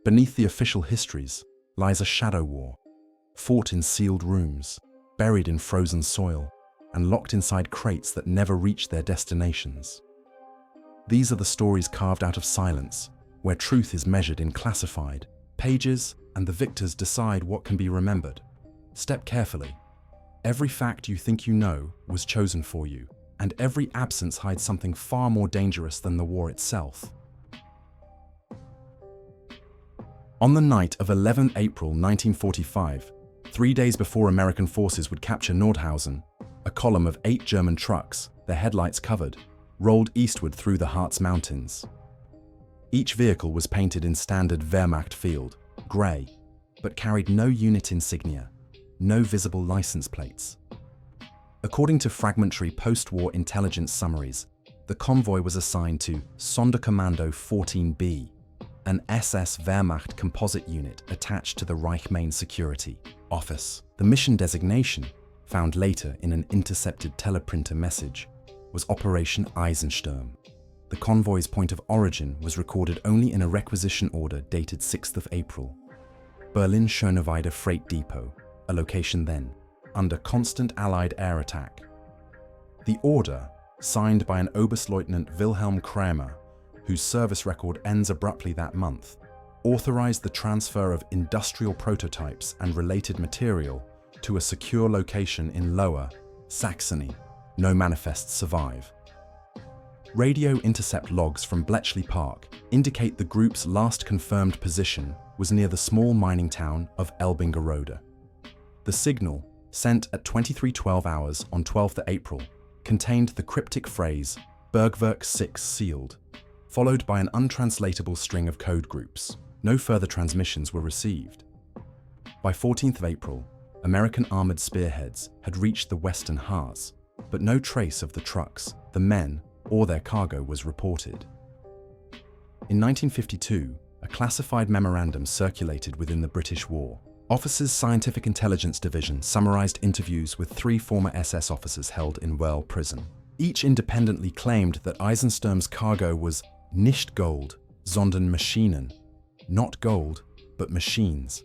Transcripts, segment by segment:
Beneath the official histories lies a shadow war, fought in sealed rooms, buried in frozen soil, and locked inside crates that never reached their destinations. These are the stories carved out of silence, where truth is measured in classified pages and the victors decide what can be remembered. Step carefully. Every fact you think you know was chosen for you, and every absence hides something far more dangerous than the war itself. On the night of 11 April 1945, 3 days before American forces would capture Nordhausen, a column of 8 German trucks, their headlights covered, rolled eastward through the Harz Mountains. Each vehicle was painted in standard Wehrmacht field, grey, but carried no unit insignia, no visible license plates. According to fragmentary post-war intelligence summaries, the convoy was assigned to Sonderkommando 14B, an SS Wehrmacht composite unit attached to the Reich Main Security Office. The mission designation, found later in an intercepted teleprinter message, was Operation Eisensturm. The convoy's point of origin was recorded only in a requisition order dated 6th of April. Berlin-Schöneweide Freight Depot, a location then under constant Allied air attack. The order, signed by an Oberstleutnant Wilhelm Kramer, whose service record ends abruptly that month, authorized the transfer of industrial prototypes and related material to a secure location in Lower Saxony. No manifests survive. Radio intercept logs from Bletchley Park indicate the group's last confirmed position was near the small mining town of Elbingerode. The signal, sent at 23:12 hours on 12th April, contained the cryptic phrase Bergwerk 6 sealed, followed by an untranslatable string of code groups. No further transmissions were received. By 14th April, American armored spearheads had reached the western Harz, but no trace of the trucks, the men, or their cargo was reported. In 1952, a classified memorandum circulated within the British War. Officers' Scientific Intelligence Division summarized interviews with 3 former SS officers held in Wörl prison. Each independently claimed that Eisensturm's cargo was nicht Gold, sondern Maschinen, not gold, but machines,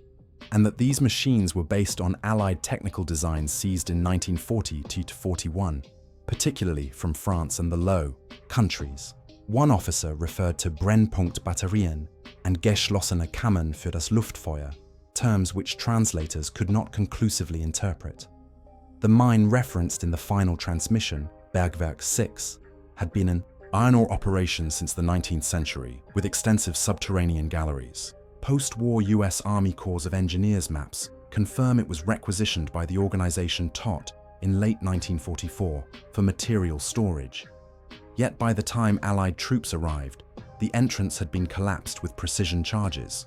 and that these machines were based on Allied technical designs seized in 1940–41, particularly from France and the Low Countries. One officer referred to Brennpunktbatterien and geschlossene Kammern für das Luftfeuer, terms which translators could not conclusively interpret. The mine referenced in the final transmission, Bergwerk 6, had been an iron ore operation since the 19th century, with extensive subterranean galleries. Post-war US Army Corps of Engineers maps confirm it was requisitioned by the organization TOT in late 1944 for material storage. Yet by the time Allied troops arrived, the entrance had been collapsed with precision charges.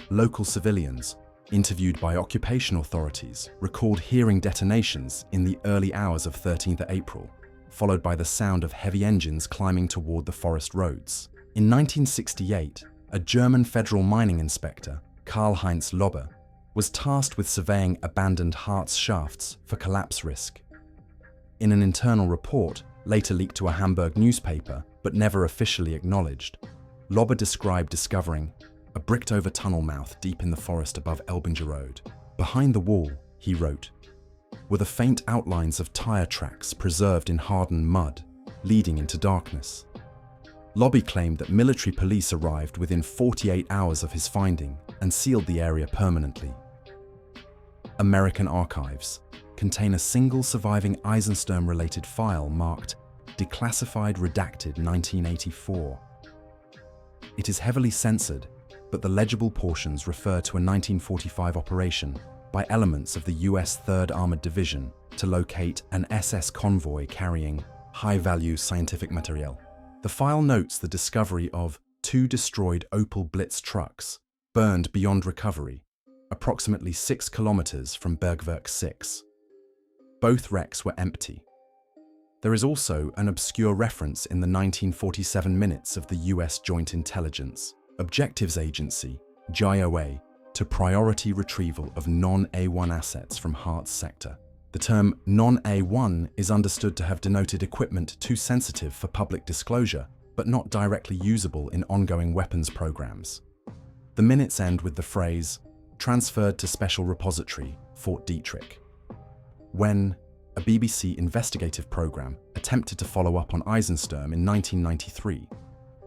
Local civilians, interviewed by occupation authorities, recalled hearing detonations in the early hours of 13th April, followed by the sound of heavy engines climbing toward the forest roads. In 1968, a German federal mining inspector, Karl-Heinz Lobbe, was tasked with surveying abandoned Harz shafts for collapse risk. In an internal report, later leaked to a Hamburg newspaper but never officially acknowledged, Lobbe described discovering a bricked-over tunnel mouth deep in the forest above Elbingerode. Behind the wall, he wrote, were the faint outlines of tire tracks preserved in hardened mud, leading into darkness. Lobbe claimed that military police arrived within 48 hours of his finding and sealed the area permanently. American archives contain a single surviving Eisensturm-related file marked Declassified Redacted 1984. It is heavily censored, but the legible portions refer to a 1945 operation by elements of the US 3rd Armored Division to locate an SS convoy carrying high-value scientific material. The file notes the discovery of 2 destroyed Opel Blitz trucks, burned beyond recovery, approximately 6 kilometers from Bergwerk 6. Both wrecks were empty. There is also an obscure reference in the 1947 minutes of the US Joint Intelligence Objectives Agency, JOA, to priority retrieval of non-A1 assets from Harz sector. The term non-A1 is understood to have denoted equipment too sensitive for public disclosure, but not directly usable in ongoing weapons programs. The minutes end with the phrase, "transferred to special repository, Fort Detrick." When a BBC investigative programme attempted to follow up on Eisensturm in 1993,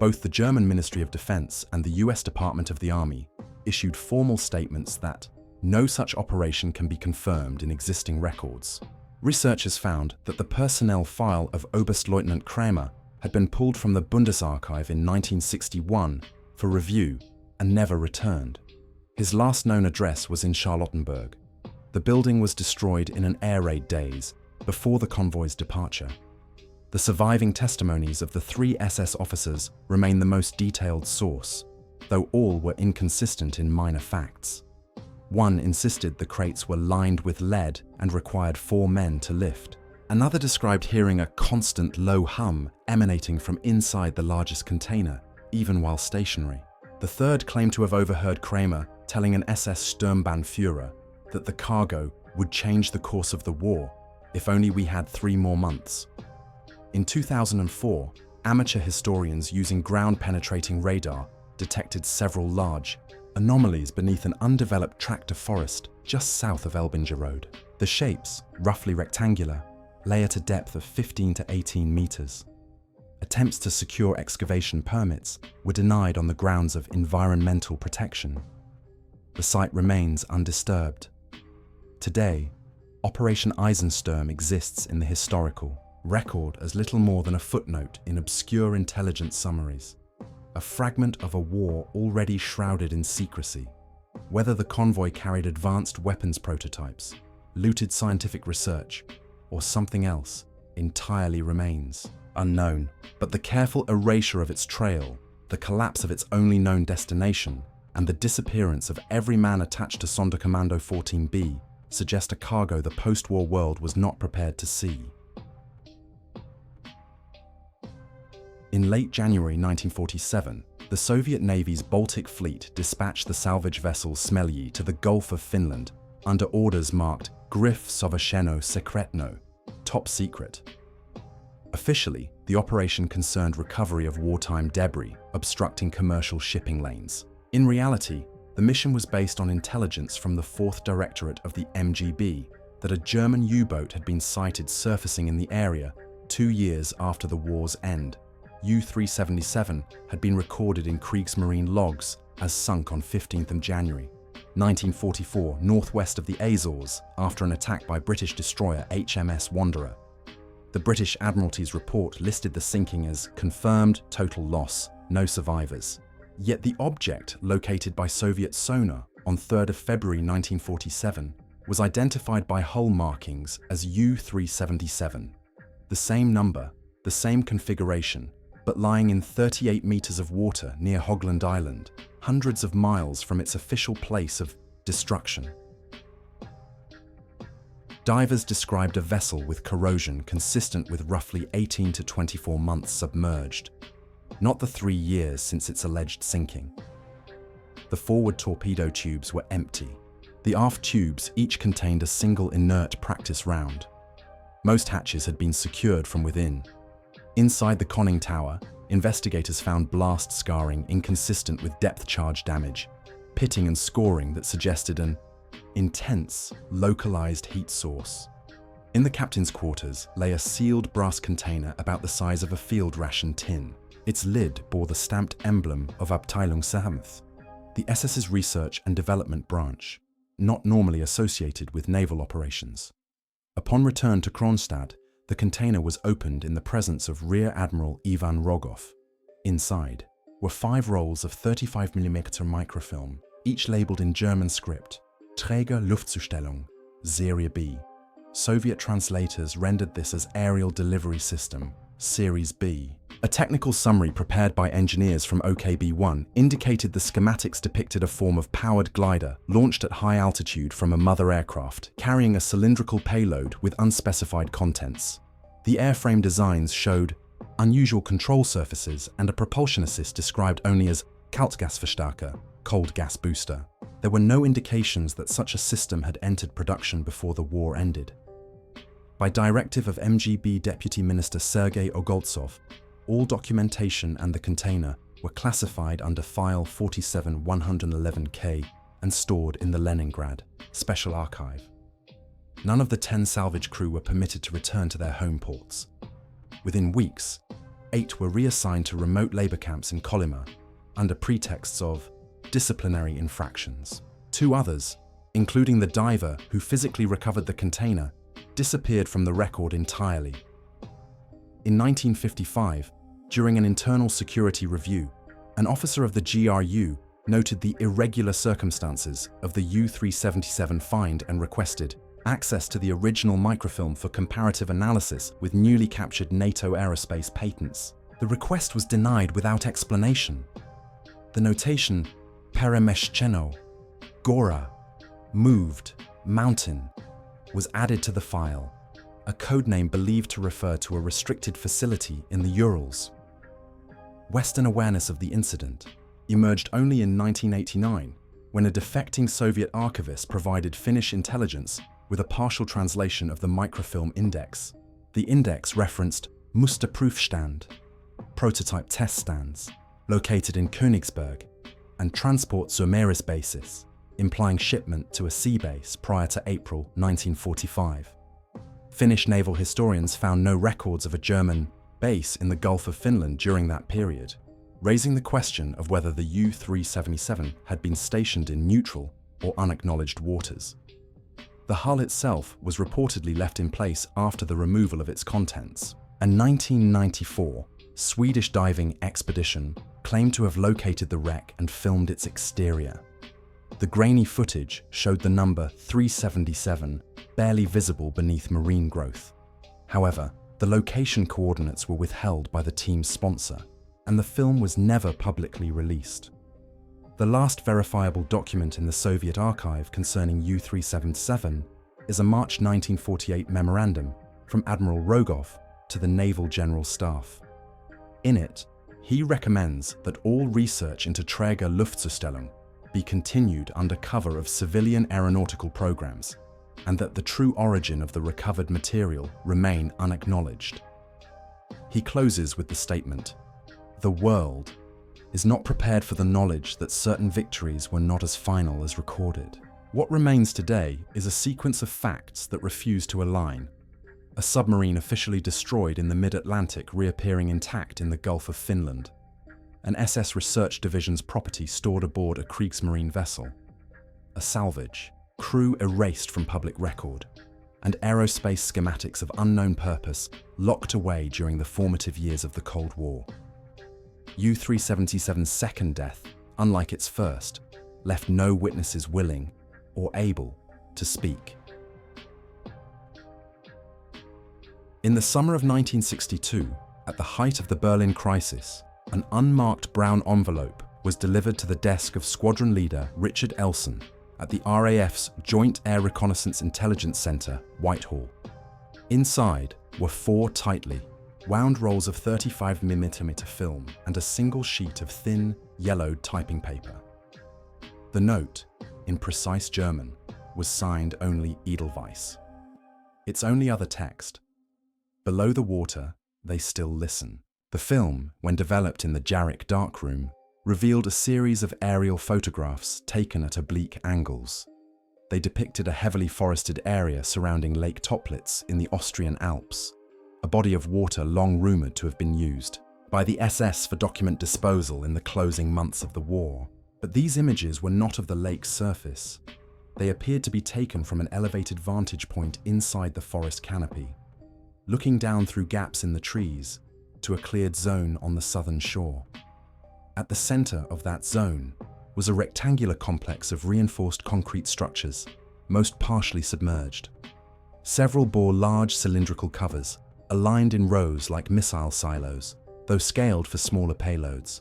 both the German Ministry of Defense and the US Department of the Army issued formal statements that no such operation can be confirmed in existing records. Researchers found that the personnel file of Oberstleutnant Kramer had been pulled from the Bundesarchive in 1961 for review and never returned. His last known address was in Charlottenburg. The building was destroyed in an air raid days before the convoy's departure. The surviving testimonies of the 3 SS officers remain the most detailed source, though all were inconsistent in minor facts. One insisted the crates were lined with lead and required 4 men to lift. Another described hearing a constant low hum emanating from inside the largest container, even while stationary. The third claimed to have overheard Kramer telling an SS Sturmbannführer that the cargo would change the course of the war if only we had 3 more months. In 2004, amateur historians using ground-penetrating radar detected several large anomalies beneath an undeveloped tract of forest just south of Elbinger Road. The shapes, roughly rectangular, lay at a depth of 15 to 18 meters. Attempts to secure excavation permits were denied on the grounds of environmental protection. The site remains undisturbed. Today, Operation Eisensturm exists in the historical record as little more than a footnote in obscure intelligence summaries, a fragment of a war already shrouded in secrecy. Whether the convoy carried advanced weapons prototypes, looted scientific research, or something else entirely remains unknown. But the careful erasure of its trail, the collapse of its only known destination, and the disappearance of every man attached to Sonderkommando 14B suggest a cargo the post-war world was not prepared to see. In late January 1947, the Soviet Navy's Baltic Fleet dispatched the salvage vessel Smelyi to the Gulf of Finland under orders marked Gryf Soвершенно Sekretno, top secret. Officially, the operation concerned recovery of wartime debris obstructing commercial shipping lanes. In reality, the mission was based on intelligence from the 4th Directorate of the MGB that a German U-boat had been sighted surfacing in the area 2 years after the war's end. U-377 had been recorded in Kriegsmarine logs as sunk on 15th of January 1944 northwest of the Azores after an attack by British destroyer HMS Wanderer. The British Admiralty's report listed the sinking as confirmed total loss, no survivors. Yet the object, located by Soviet sonar on 3rd of February 1947, was identified by hull markings as U-377. The same number, the same configuration, but lying in 38 meters of water near Hogland Island, hundreds of miles from its official place of destruction. Divers described a vessel with corrosion consistent with roughly 18 to 24 months submerged, not the 3 years since its alleged sinking. The forward torpedo tubes were empty. The aft tubes each contained a single inert practice round. Most hatches had been secured from within. Inside the conning tower, investigators found blast scarring inconsistent with depth charge damage, pitting and scoring that suggested an intense, localized heat source. In the captain's quarters lay a sealed brass container about the size of a field ration tin. Its lid bore the stamped emblem of Abteilung Samth, the SS's research and development branch, not normally associated with naval operations. Upon return to Kronstadt, the container was opened in the presence of Rear Admiral Ivan Rogov. Inside were 5 rolls of 35mm microfilm, each labeled in German script, Träger Luftzustellung, Serie B. Soviet translators rendered this as Aerial Delivery System, Series B. A technical summary prepared by engineers from OKB-1 indicated the schematics depicted a form of powered glider launched at high altitude from a mother aircraft, carrying a cylindrical payload with unspecified contents. The airframe designs showed unusual control surfaces and a propulsion assist described only as Kaltgasverstärker, cold gas booster. There were no indications that such a system had entered production before the war ended. By directive of MGB Deputy Minister Sergei Ogoltsov, all documentation and the container were classified under File 47111K and stored in the Leningrad Special Archive. None of the 10 salvage crew were permitted to return to their home ports. Within weeks, 8 were reassigned to remote labor camps in Kolyma under pretexts of disciplinary infractions. 2 others, including the diver who physically recovered the container, disappeared from the record entirely. In 1955, during an internal security review, an officer of the GRU noted the irregular circumstances of the U-377 find and requested access to the original microfilm for comparative analysis with newly captured NATO aerospace patents. The request was denied without explanation. The notation Peremeshcheno, Gora, moved, mountain, was added to the file, a codename believed to refer to a restricted facility in the Urals. Western awareness of the incident emerged only in 1989, when a defecting Soviet archivist provided Finnish intelligence with a partial translation of the microfilm index. The index referenced Musterprüfstand, prototype test stands, located in Königsberg, and transport zur Meeresbasis, implying shipment to a sea base prior to April 1945. Finnish naval historians found no records of a German base in the Gulf of Finland during that period, raising the question of whether the U-377 had been stationed in neutral or unacknowledged waters. The hull itself was reportedly left in place after the removal of its contents. A 1994 Swedish diving expedition claimed to have located the wreck and filmed its exterior. The grainy footage showed the number 377 barely visible beneath marine growth. However, the location coordinates were withheld by the team's sponsor, and the film was never publicly released. The last verifiable document in the Soviet archive concerning U-377 is a March 1948 memorandum from Admiral Rogov to the Naval General Staff. In it, he recommends that all research into Träger Luftzustellung be continued under cover of civilian aeronautical programs, and that the true origin of the recovered material remain unacknowledged. He closes with the statement, "The world is not prepared for the knowledge that certain victories were not as final as recorded. What remains today is a sequence of facts that refuse to align. A submarine officially destroyed in the mid-Atlantic reappearing intact in the Gulf of Finland. An SS Research Division's property stored aboard a Kriegsmarine vessel. A salvage, crew erased from public record, and aerospace schematics of unknown purpose locked away during the formative years of the Cold War. U-377's second death, unlike its first, left no witnesses willing or able to speak." In the summer of 1962, at the height of the Berlin crisis, an unmarked brown envelope was delivered to the desk of Squadron Leader Richard Elson at the RAF's Joint Air Reconnaissance Intelligence Center, Whitehall. Inside were 4 tightly wound rolls of 35mm film and a single sheet of thin, yellowed typing paper. The note, in precise German, was signed only Edelweiss. Its only other text, "Below the water, they still listen." The film, when developed in the Jarek darkroom, revealed a series of aerial photographs taken at oblique angles. They depicted a heavily forested area surrounding Lake Toplitz in the Austrian Alps, a body of water long rumoured to have been used by the SS for document disposal in the closing months of the war. But these images were not of the lake's surface. They appeared to be taken from an elevated vantage point inside the forest canopy, looking down through gaps in the trees to a cleared zone on the southern shore. At the centre of that zone was a rectangular complex of reinforced concrete structures, most partially submerged. Several bore large cylindrical covers, aligned in rows like missile silos, though scaled for smaller payloads.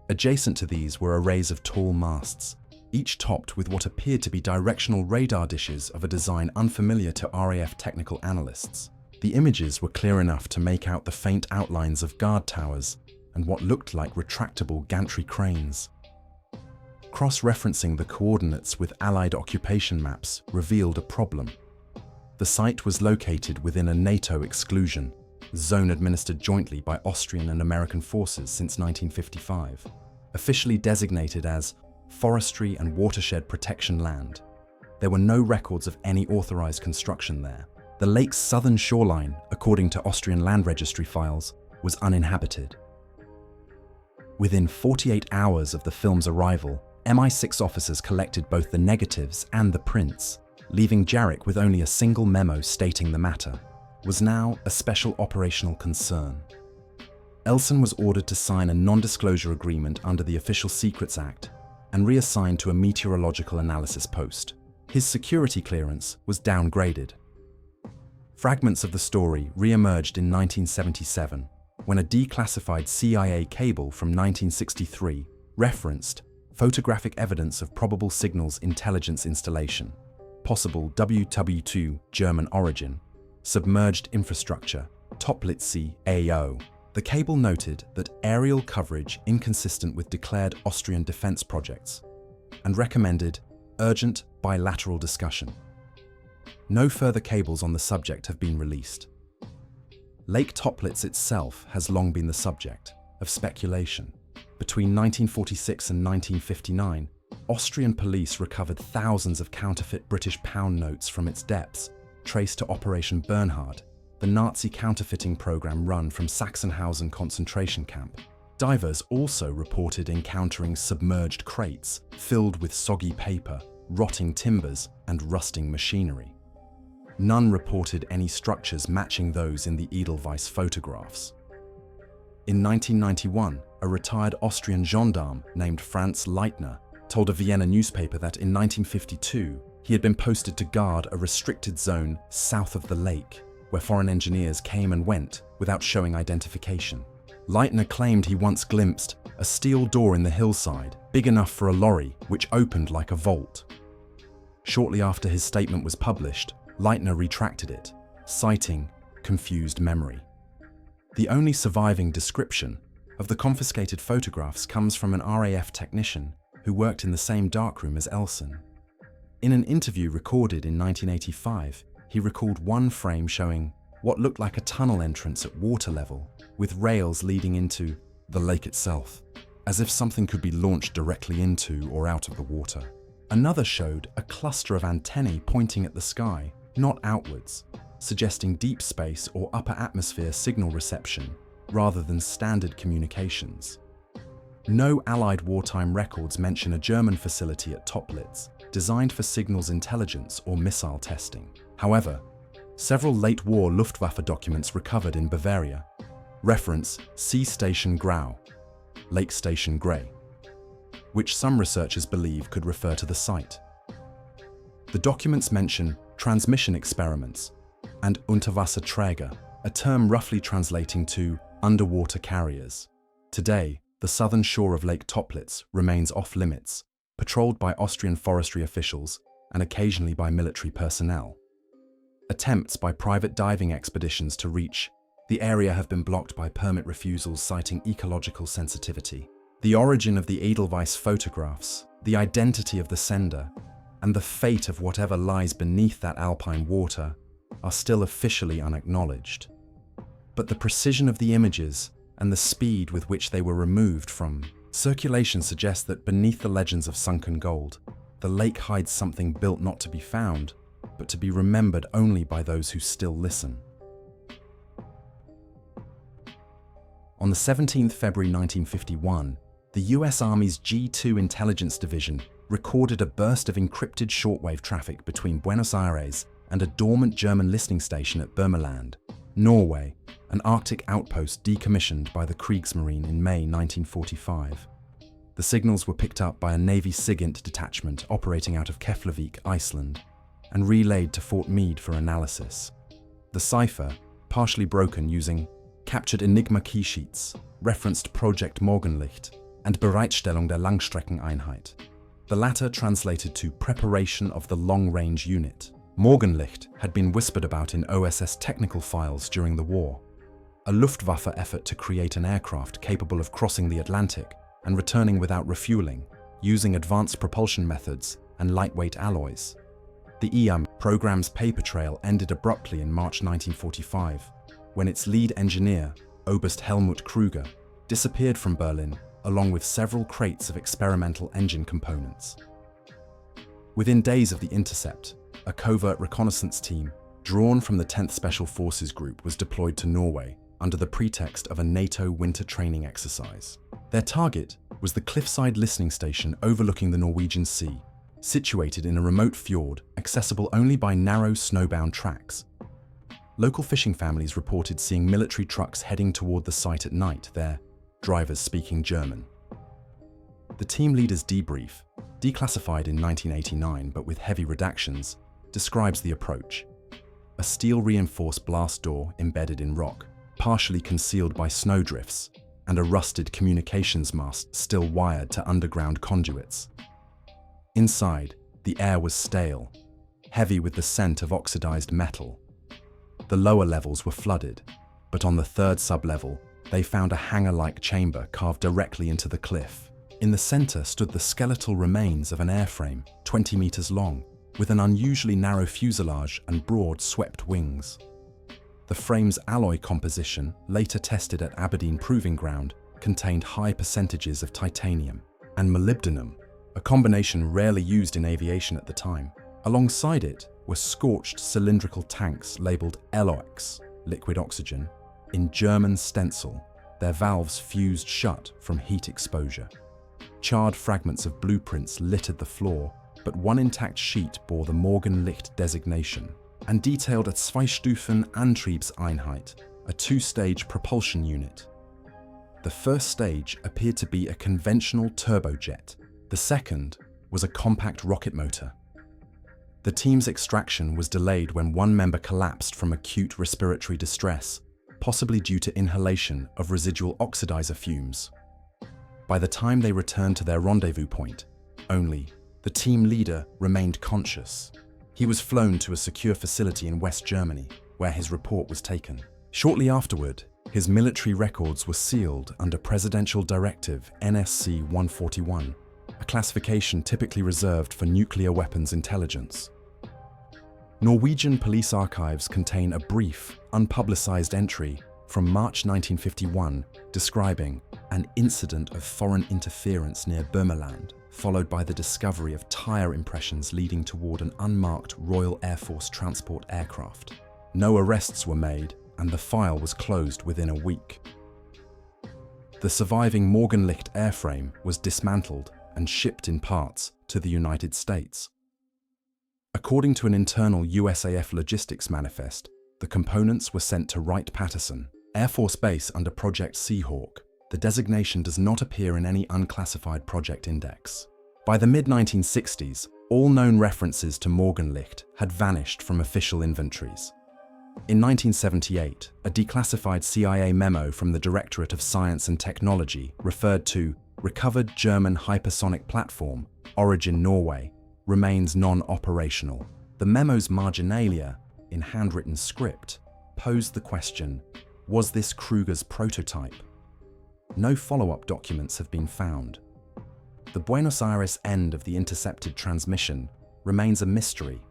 Adjacent to these were arrays of tall masts, each topped with what appeared to be directional radar dishes of a design unfamiliar to RAF technical analysts. The images were clear enough to make out the faint outlines of guard towers and what looked like retractable gantry cranes. Cross-referencing the coordinates with Allied occupation maps revealed a problem. The site was located within a NATO exclusion, zone administered jointly by Austrian and American forces since 1955, officially designated as Forestry and Watershed Protection Land. There were no records of any authorized construction there. The lake's southern shoreline, according to Austrian land registry files, was uninhabited. Within 48 hours of the film's arrival, MI6 officers collected both the negatives and the prints, leaving Jarek with only a single memo stating the matter was now a special operational concern. Elson was ordered to sign a non-disclosure agreement under the Official Secrets Act and reassigned to a meteorological analysis post. His security clearance was downgraded. Fragments of the story re-emerged in 1977 when a declassified CIA cable from 1963 referenced photographic evidence of probable signals intelligence installation, possible WWII German origin, submerged infrastructure, Toplitz AO. The cable noted that aerial coverage inconsistent with declared Austrian defense projects and recommended urgent bilateral discussion. No further cables on the subject have been released. Lake Toplitz itself has long been the subject of speculation. Between 1946 and 1959, Austrian police recovered thousands of counterfeit British pound notes from its depths, traced to Operation Bernhard, the Nazi counterfeiting program run from Sachsenhausen concentration camp. Divers also reported encountering submerged crates filled with soggy paper, rotting timbers, and rusting machinery. None reported any structures matching those in the Edelweiss photographs. In 1991, a retired Austrian gendarme named Franz Leitner told a Vienna newspaper that in 1952 he had been posted to guard a restricted zone south of the lake, where foreign engineers came and went without showing identification. Leitner claimed he once glimpsed a steel door in the hillside, big enough for a lorry, which opened like a vault. Shortly after his statement was published, Leitner retracted it, citing confused memory. The only surviving description of the confiscated photographs comes from an RAF technician who worked in the same darkroom as Elson. In an interview recorded in 1985, he recalled one frame showing what looked like a tunnel entrance at water level, with rails leading into the lake itself, as if something could be launched directly into or out of the water. Another showed a cluster of antennae pointing at the sky, not outwards, suggesting deep space or upper atmosphere signal reception rather than standard communications. No Allied wartime records mention a German facility at Toplitz designed for signals intelligence or missile testing. However, several late-war Luftwaffe documents recovered in Bavaria reference Sea Station Grau, Lake Station Grey, which some researchers believe could refer to the site. The documents mention transmission experiments and Unterwasserträger, a term roughly translating to underwater carriers. Today, the southern shore of Lake Toplitz remains off-limits, patrolled by Austrian forestry officials and occasionally by military personnel. Attempts by private diving expeditions to reach the area have been blocked by permit refusals citing ecological sensitivity. The origin of the Edelweiss photographs, the identity of the sender, and the fate of whatever lies beneath that alpine water are still officially unacknowledged. But the precision of the images and the speed with which they were removed from circulation suggests that beneath the legends of sunken gold, the lake hides something built not to be found, but to be remembered only by those who still listen. On the 17th February 1951, the US Army's G2 Intelligence Division recorded a burst of encrypted shortwave traffic between Buenos Aires and a dormant German listening station at Burmeland, Norway, an Arctic outpost decommissioned by the Kriegsmarine in May 1945. The signals were picked up by a Navy SIGINT detachment operating out of Keflavik, Iceland, and relayed to Fort Meade for analysis. The cipher, partially broken using captured Enigma keysheets, referenced Projekt Morgenlicht and Bereitstellung der Langstreckeneinheit. The latter translated to preparation of the long-range unit. Morgenlicht had been whispered about in OSS technical files during the war, a Luftwaffe effort to create an aircraft capable of crossing the Atlantic and returning without refueling, using advanced propulsion methods and lightweight alloys. The EAM program's paper trail ended abruptly in March 1945, when its lead engineer, Oberst Helmut Krüger, disappeared from Berlin along with several crates of experimental engine components. Within days of the intercept, a covert reconnaissance team drawn from the 10th Special Forces Group was deployed to Norway under the pretext of a NATO winter training exercise. Their target was the cliffside listening station overlooking the Norwegian Sea, situated in a remote fjord accessible only by narrow snowbound tracks. Local fishing families reported seeing military trucks heading toward the site at night, their drivers speaking German. The team leader's debrief, declassified in 1989 but with heavy redactions, describes the approach. A steel-reinforced blast door embedded in rock, partially concealed by snowdrifts, and a rusted communications mast still wired to underground conduits. Inside, the air was stale, heavy with the scent of oxidized metal. The lower levels were flooded, but on the third sublevel, they found a hangar-like chamber carved directly into the cliff. In the center stood the skeletal remains of an airframe, 20 meters long, with an unusually narrow fuselage and broad, swept wings. The frame's alloy composition, later tested at Aberdeen Proving Ground, contained high percentages of titanium and molybdenum, a combination rarely used in aviation at the time. Alongside it were scorched cylindrical tanks labeled LOX, liquid oxygen, in German stencil, their valves fused shut from heat exposure. Charred fragments of blueprints littered the floor, but one intact sheet bore the Morgenlicht designation and detailed a Zwei-Stufen-Antriebseinheit, a two-stage propulsion unit. The first stage appeared to be a conventional turbojet. The second was a compact rocket motor. The team's extraction was delayed when one member collapsed from acute respiratory distress, possibly due to inhalation of residual oxidizer fumes. By the time they returned to their rendezvous point, only the team leader remained conscious. He was flown to a secure facility in West Germany, where his report was taken. Shortly afterward, his military records were sealed under Presidential Directive NSC 141, a classification typically reserved for nuclear weapons intelligence. Norwegian police archives contain a brief, unpublicized entry from March 1951 describing an incident of foreign interference near Burmaland, followed by the discovery of tire impressions leading toward an unmarked Royal Air Force transport aircraft. No arrests were made, and the file was closed within a week. The surviving Morgenlicht airframe was dismantled and shipped in parts to the United States. According to an internal USAF logistics manifest, the components were sent to Wright-Patterson Air Force Base under Project Seahawk. The designation does not appear in any unclassified project index. By the mid-1960s, all known references to Morgenlicht had vanished from official inventories. In 1978, a declassified CIA memo from the Directorate of Science and Technology referred to recovered German hypersonic platform, origin Norway, remains non-operational. The memo's marginalia, in handwritten script, posed the question, was this Krüger's prototype? No follow-up documents have been found. The Buenos Aires end of the intercepted transmission remains a mystery.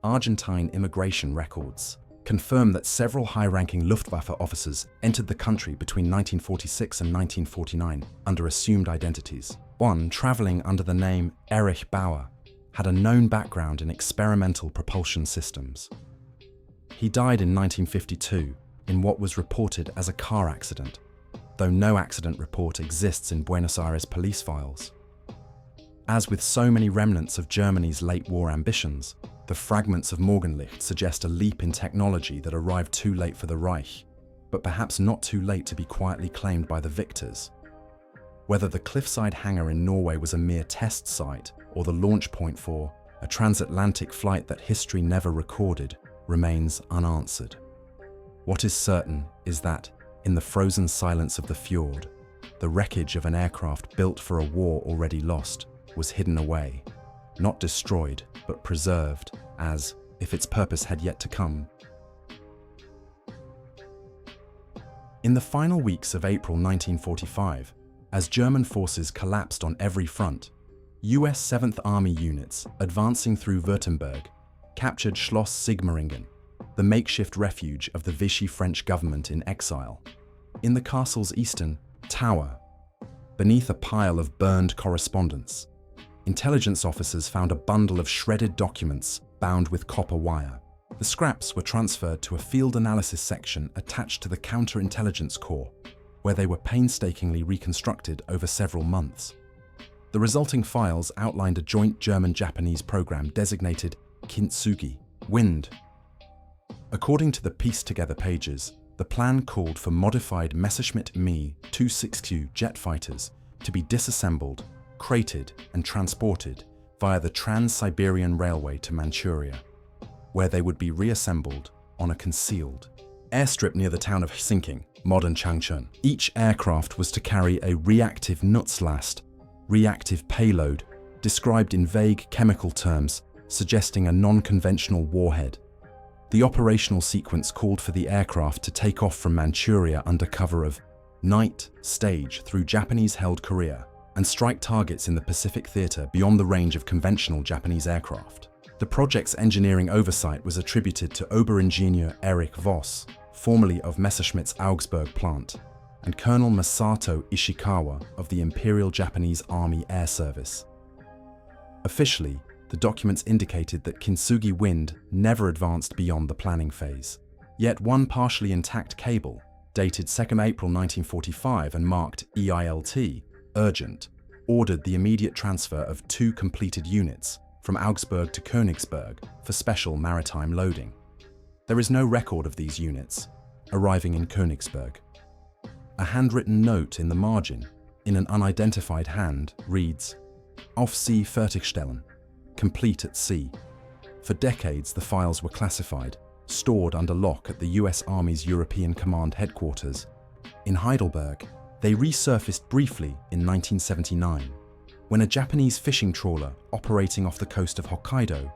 Argentine immigration records confirm that several high-ranking Luftwaffe officers entered the country between 1946 and 1949 under assumed identities. One, traveling under the name Erich Bauer, had a known background in experimental propulsion systems. He died in 1952 in what was reported as a car accident, though no accident report exists in Buenos Aires police files. As with so many remnants of Germany's late war ambitions, the fragments of Morgenlicht suggest a leap in technology that arrived too late for the Reich, but perhaps not too late to be quietly claimed by the victors. Whether the cliffside hangar in Norway was a mere test site or the launch point for a transatlantic flight that history never recorded remains unanswered. What is certain is that, in the frozen silence of the fjord, the wreckage of an aircraft built for a war already lost was hidden away, not destroyed, but preserved, as if its purpose had yet to come. In the final weeks of April 1945, as German forces collapsed on every front, US 7th Army units advancing through Württemberg captured Schloss Sigmaringen, the makeshift refuge of the Vichy French government in exile. In the castle's eastern tower, beneath a pile of burned correspondence, intelligence officers found a bundle of shredded documents bound with copper wire. The scraps were transferred to a field analysis section attached to the counterintelligence corps, where they were painstakingly reconstructed over several months. The resulting files outlined a joint German-Japanese program designated Kintsugi, Wind. According to the pieced-together pages, the plan called for modified Messerschmitt Me-262 jet fighters to be disassembled, crated, and transported via the Trans-Siberian Railway to Manchuria, where they would be reassembled on a concealed airstrip near the town of Helsinki, modern Changchun. Each aircraft was to carry a reactive Nutzlast, reactive payload, described in vague chemical terms, suggesting a non-conventional warhead. The operational sequence called for the aircraft to take off from Manchuria under cover of night stage through Japanese-held Korea and strike targets in the Pacific Theater beyond the range of conventional Japanese aircraft. The project's engineering oversight was attributed to Oberingenieur Erich Voss, formerly of Messerschmitt's Augsburg plant, and Colonel Masato Ishikawa of the Imperial Japanese Army Air Service. Officially, the documents indicated that Kintsugi Wind never advanced beyond the planning phase. Yet one partially intact cable, dated 2nd April 1945 and marked EILT, urgent, ordered the immediate transfer of 2 completed units from Augsburg to Königsberg for special maritime loading. There is no record of these units arriving in Königsberg. A handwritten note in the margin, in an unidentified hand, reads, Auf See fertigstellen, complete at sea. For decades, the files were classified, stored under lock at the US Army's European Command headquarters. In Heidelberg, they resurfaced briefly in 1979, when a Japanese fishing trawler operating off the coast of Hokkaido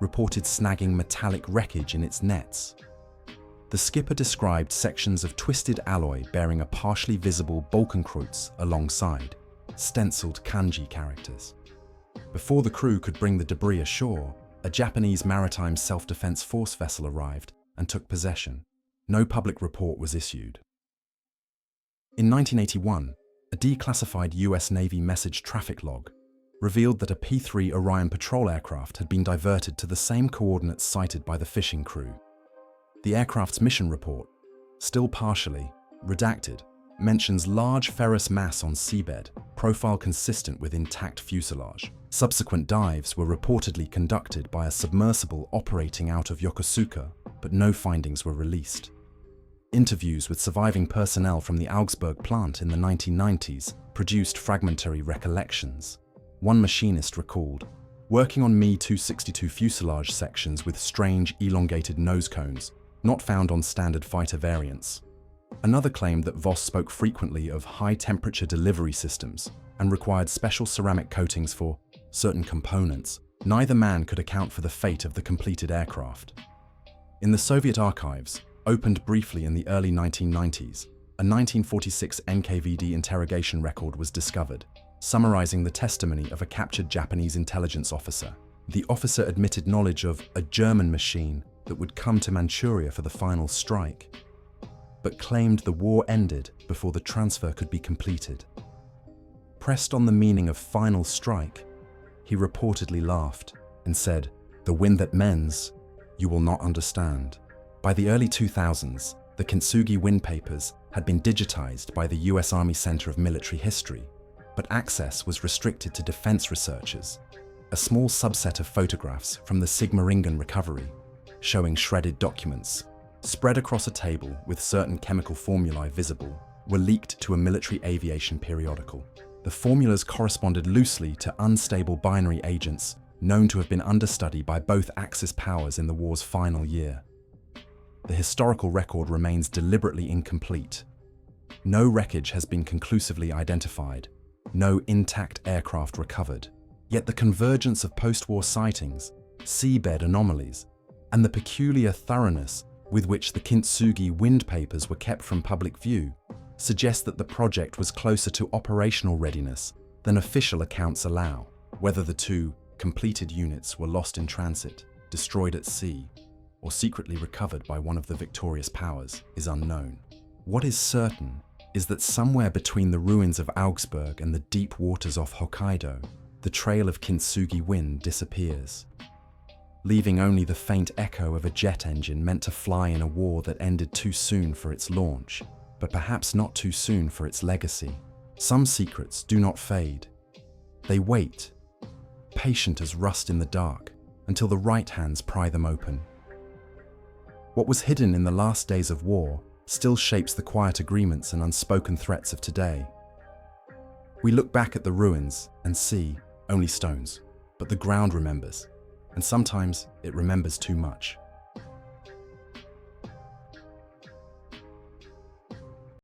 reported snagging metallic wreckage in its nets. The skipper described sections of twisted alloy bearing a partially visible Balkenkreuz alongside, stenciled kanji characters. Before the crew could bring the debris ashore, a Japanese maritime self-defense force vessel arrived and took possession. No public report was issued. In 1981, a declassified US Navy message traffic log revealed that a P-3 Orion patrol aircraft had been diverted to the same coordinates cited by the fishing crew. The aircraft's mission report, still partially redacted, mentions large ferrous mass on seabed, profile consistent with intact fuselage. Subsequent dives were reportedly conducted by a submersible operating out of Yokosuka, but no findings were released. Interviews with surviving personnel from the Augsburg plant in the 1990s produced fragmentary recollections. One machinist recalled, working on Me-262 fuselage sections with strange elongated nose cones, not found on standard fighter variants. Another claimed that Voss spoke frequently of high-temperature delivery systems and required special ceramic coatings for certain components. Neither man could account for the fate of the completed aircraft. In the Soviet archives, opened briefly in the early 1990s, a 1946 NKVD interrogation record was discovered, summarizing the testimony of a captured Japanese intelligence officer. The officer admitted knowledge of a German machine that would come to Manchuria for the final strike, but claimed the war ended before the transfer could be completed. Pressed on the meaning of final strike, he reportedly laughed and said, "The wind that mends, you will not understand." By the early 2000s, the Kintsugi wind papers had been digitized by the US Army Center of Military History, but access was restricted to defense researchers. A small subset of photographs from the Sigmaringen recovery, showing shredded documents, spread across a table with certain chemical formulae visible, were leaked to a military aviation periodical. The formulas corresponded loosely to unstable binary agents known to have been understudy by both Axis powers in the war's final year. The historical record remains deliberately incomplete. No wreckage has been conclusively identified, no intact aircraft recovered. Yet the convergence of post-war sightings, seabed anomalies, and the peculiar thoroughness with which the Kintsugi wind papers were kept from public view suggest that the project was closer to operational readiness than official accounts allow. Whether the 2 completed units were lost in transit, destroyed at sea, or secretly recovered by one of the victorious powers, is unknown. What is certain is that somewhere between the ruins of Augsburg and the deep waters off Hokkaido, the trail of Kintsugi wind disappears, leaving only the faint echo of a jet engine meant to fly in a war that ended too soon for its launch, but perhaps not too soon for its legacy. Some secrets do not fade. They wait, patient as rust in the dark, until the right hands pry them open. What was hidden in the last days of war still shapes the quiet agreements and unspoken threats of today. We look back at the ruins and see only stones, but the ground remembers, and sometimes it remembers too much.